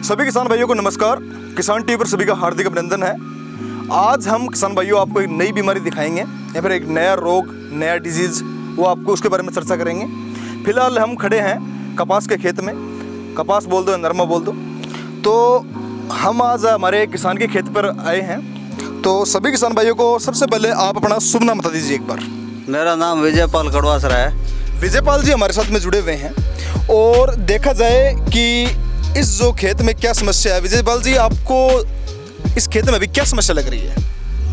सभी किसान भाइयों को नमस्कार। किसान टीवी पर सभी का हार्दिक अभिनंदन है। आज हम किसान भाइयों आपको एक नई बीमारी दिखाएंगे या फिर एक नया रोग, नया डिजीज़, वो आपको उसके बारे में चर्चा करेंगे। फिलहाल हम खड़े हैं कपास के खेत में। कपास बोल दो या नरमा बोल दो। तो हम आज हमारे किसान के खेत पर आए हैं। तो सभी किसान भाइयों को सबसे पहले आप अपना शुभ नाम बता दीजिए एक बार। मेरा नाम विजयपाल कड़वासरा है। विजयपाल जी हमारे साथ में जुड़े हुए हैं। और देखा जाए कि इस जो खेत में क्या समस्या है, विजयपाल जी आपको इस खेत में अभी क्या समस्या लग रही है?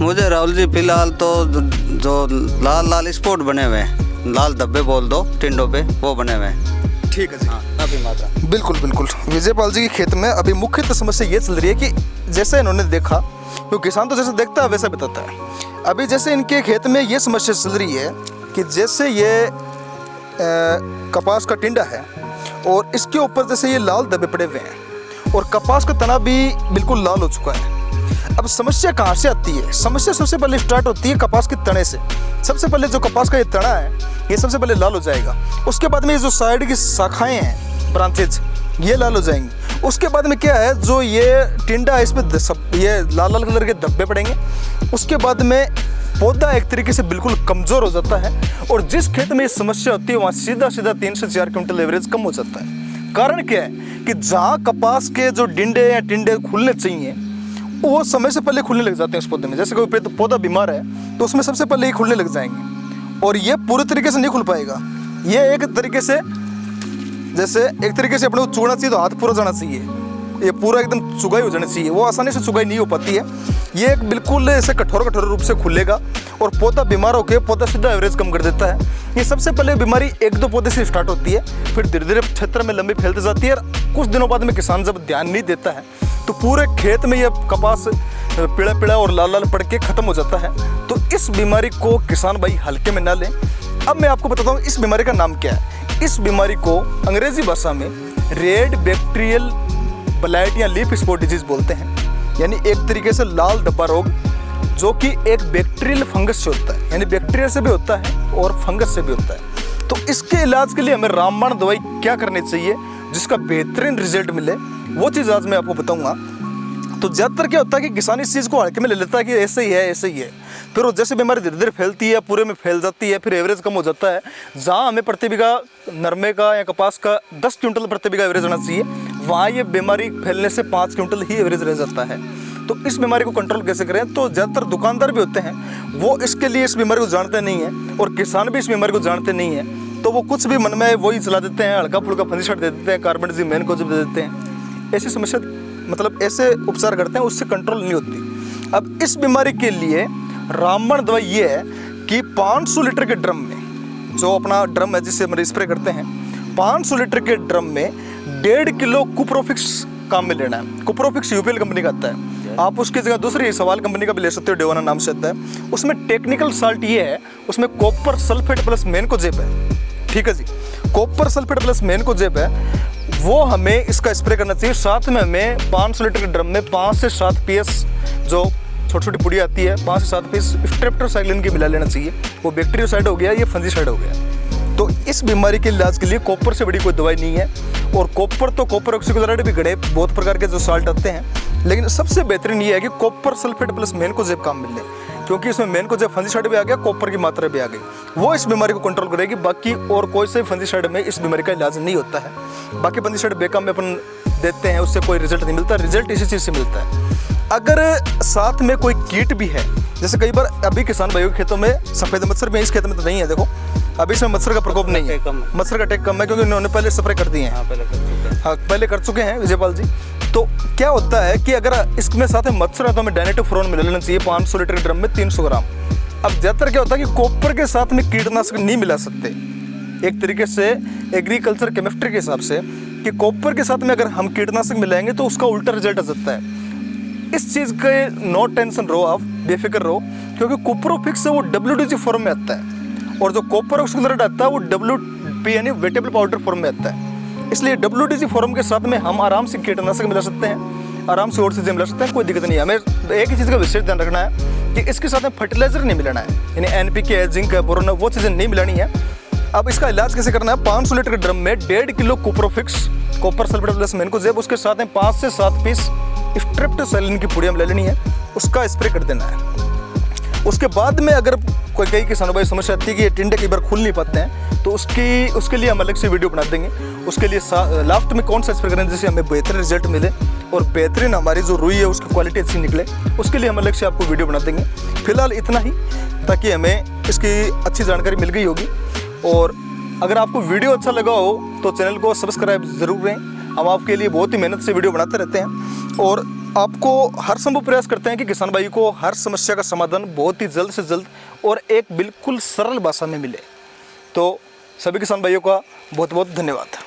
मुझे राहुल जी फिलहाल तो जो लाल लाल स्पॉट बने हुए हैं, लाल धब्बे बोल दो टिंडों पे, वो बने हुए हैं। ठीक है जी। हाँ, काफ़ी मात्रा। बिल्कुल बिल्कुल। विजयपाल जी के खेत में अभी मुख्यतः समस्या ये चल रही है कि जैसे इन्होंने देखा, तो किसान तो जैसे देखता है वैसा बताता है। अभी जैसे इनके खेत में ये समस्या चल रही है कि जैसे ये कपास का टिंडा है और इसके ऊपर जैसे ये लाल धब्बे पड़े हुए हैं और कपास का तना भी बिल्कुल लाल हो चुका है। अब समस्या कहाँ से आती है? समस्या सबसे पहले स्टार्ट होती है कपास के तने से। सबसे पहले जो कपास का ये तना है, ये सबसे पहले लाल हो जाएगा। उसके बाद में ये जो साइड की शाखाएं हैं, ब्रांचेज, ये लाल हो जाएंगी। उसके बाद में क्या है, जो ये टिंडा है इसमें ये लाल लाल कलर के धब्बे पड़ेंगे। उसके बाद में पौधा एक तरीके से बिल्कुल कमज़ोर हो जाता है और जिस खेत में ये समस्या होती है वहाँ सीधा सीधा 3 से 4 क्विंटल एवरेज कम हो जाता है। कारण क्या है कि जहाँ कपास के जो डिंडे या टिंडे खुलने चाहिए वो समय से पहले खुलने लग जाते हैं उस पौधे में। जैसे कोई पौधा बीमार है तो उसमें सबसे पहले ही खुलने लग जाएंगे और ये पूरे तरीके से नहीं खुल पाएगा। ये एक तरीके से जैसे एक तरीके से अपने को चुगना चाहिए तो हाथ पूरा जाना चाहिए, ये पूरा एकदम चुगाई हो जानी चाहिए। वो आसानी से चुगाई नहीं हो पाती है। ये एक बिल्कुल ऐसे कठोर रूप से खुलेगा और पौधा बीमार होकर पौधा सीधा एवरेज कम कर देता है। ये सबसे पहले बीमारी 1-2 पौधे से स्टार्ट होती है, फिर धीरे धीरे क्षेत्र में लंबी फैलती जाती है और कुछ दिनों बाद में किसान जब ध्यान नहीं देता है तो पूरे खेत में ये कपास पीला पीला और लाल लाल पड़ के ख़त्म हो जाता है। तो इस बीमारी को किसान भाई हल्के में ना लें। अब मैं आपको बताता हूँ इस बीमारी का नाम क्या है। इस बीमारी को अंग्रेजी भाषा में रेड बैक्टीरियल ब्लाइट या लीफ स्पॉट डिजीज बोलते हैं, यानी एक तरीके से लाल धब्बा रोग, जो कि एक बैक्टीरियल फंगस से होता है, यानी बैक्टीरिया से भी होता है और फंगस से भी होता है। तो इसके इलाज के लिए हमें रामबाण दवाई क्या करनी चाहिए जिसका बेहतरीन रिजल्ट मिले, वो चीज़ आज मैं आपको बताऊंगा। तो ज़्यादातर क्या होता है कि किसान इस चीज़ को हल्के में ले लेता है कि ऐसे ही है ऐसे ही है, फिर वो जैसे बीमारी धीरे धीरे फैलती है, पूरे में फैल जाती है, फिर एवरेज कम हो जाता है। जहाँ हमें प्रति बीघा नरमे का या कपास का 10 क्विंटल प्रति बीघा एवरेज होना चाहिए, वहाँ ये बीमारी फैलने से 5 क्विंटल ही एवरेज रह जाता है। तो इस बीमारी को कंट्रोल कैसे करें? तो ज़्यादातर दुकानदार भी होते हैं वो इसके लिए इस बीमारी को जानते नहीं हैं और किसान भी इस बीमारी को जानते नहीं हैं। तो वो कुछ भी मन में आए वही चला देते हैं, हल्का फुल्का फंजीशट दे देते हैं, कार्बेंडाजिम को जब दे देते हैं। ऐसी समस्या मतलब ऐसे उपचार करते हैं, उससे कंट्रोल नहीं होती। अब इस बीमारी के लिए रामबाण दवाई ये है कि 500 लीटर के ड्रम में, जो अपना ड्रम है जिससे हम स्प्रे करते हैं, 500 लीटर के ड्रम में 1.5 किलो कुप्रोफिक्स काम में लेना है। कुप्रोफिक्स यूपीएल कंपनी का आता है। आप उसकी जगह दूसरी सवाल कंपनी का भी ले सकते हो, डेवाना नाम से आता है। उसमें टेक्निकल साल्ट ये है, उसमें कॉपर सल्फेट प्लस मैनकोजेब है। ठीक है जी, कॉपर सल्फेट प्लस मैनकोजेब है, वो हमें इसका स्प्रे करना चाहिए। साथ में हमें 500 लीटर के ड्रम में 5 से 7 पीएस जो छोटी छोटी पुड़ी आती है, 5 से 7 पीस स्ट्रेप्टोसाइक्लिन की मिला लेना चाहिए। वो बैक्टीरियोसाइड हो गया, ये फंजीसाइड हो गया। तो इस बीमारी के इलाज के लिए कॉपर से बड़ी कोई दवाई नहीं है। और कॉपर तो कॉपर ऑक्सीक्लोराइड भी गड़े बहुत प्रकार के जो साल्ट आते हैं, लेकिन सबसे बेहतरीन ये है कि कॉपर सल्फेट प्लस मैनकोजेब काम मिले, क्योंकि इसमें मैनकोजेब फंजीसाइड भी आ गया, कॉपर की मात्रा भी आ गई, वो इस बीमारी को कंट्रोल करेगी। बाकी और कोई से फंजीसाइड में इस बीमारी का इलाज नहीं होता है। बाकी फंजीसाइड बेकाम में अपन देते हैं, उससे कोई रिजल्ट नहीं मिलता। रिजल्ट इसी चीज़ से मिलता है अगर साथ में कोई कीट भी है। जैसे कई बार अभी किसान भाइयों के खेतों में सफ़ेद मच्छर में, इस खेत में तो नहीं है, देखो अभी इसमें मच्छर का प्रकोप नहीं है, मच्छर का अटैक कम है क्योंकि उन्होंने पहले स्प्रे कर दिए हैं। पहले कर चुके हैं विजयपाल जी। तो क्या होता है कि अगर इसमें साथ में मच्छर है तो हमें डायनेटोफ्लोन मिला लेना चाहिए 500 लीटर के ड्रम में 300 ग्राम। अब ज़्यादातर क्या होता है कि कॉपर के साथ में कीटनाशक नहीं मिला सकते, एक तरीके से एग्रीकल्चर केमिस्ट्री के हिसाब से, कि कॉपर के साथ में अगर हम कीटनाशक मिलाएंगे तो उसका उल्टा रिजल्ट आ सकता है। इस चीज़ के नो टेंशन रहो, आप बेफिक्र रहो, क्योंकि कुप्रोफिक्स वो WDG फॉर्म में आता है और जो कॉपर ऑक्सीक्लोराइड आता है वो WP यानी वेटेबल पाउडर फॉर्म में आता है। इसलिए WDG फॉर्म के साथ में हम आराम से कीटनाशक मिला सकते हैं, आराम से और चीज़ें मिला सकते हैं, कोई दिक्कत नहीं है। हमें एक ही चीज़ का विशेष ध्यान रखना है कि इसके साथ में फर्टिलाइजर नहीं मिलाना है, यानी NPK है, जिंक है, बोरोन है, वो चीज़ें नहीं मिलानी है। अब इसका इलाज कैसे करना है, 500 लीटर के ड्रम में 1.5 kilo Cuprofix copper sulphate plus mancozeb, उसके साथ में 5 से 7 पीस स्ट्रेप्टोसाइलिन की पुड़िया ले लेनी है, उसका स्प्रे कर देना है। उसके बाद में अगर कोई कई किसानों भाई समस्या आती है कि ये टिंडे कई बार खुल नहीं पाते हैं, तो उसके लिए हम अलग से वीडियो बना देंगे। उसके लिए लास्ट में कौन सा स्प्रे करें जिससे हमें बेहतरीन रिजल्ट मिले और बेहतरीन हमारी जो रुई है उसकी क्वालिटी अच्छी निकले, उसके लिए हम अलग से आपको वीडियो बना देंगे। फिलहाल इतना ही, ताकि हमें इसकी अच्छी जानकारी मिल गई होगी। और अगर आपको वीडियो अच्छा लगा हो तो चैनल को सब्सक्राइब ज़रूर करें। हम आपके लिए बहुत ही मेहनत से वीडियो बनाते रहते हैं और आपको हर संभव प्रयास करते हैं कि किसान भाई को हर समस्या का समाधान बहुत ही जल्द से जल्द और एक बिल्कुल सरल भाषा में मिले। तो सभी किसान भाइयों का बहुत बहुत धन्यवाद।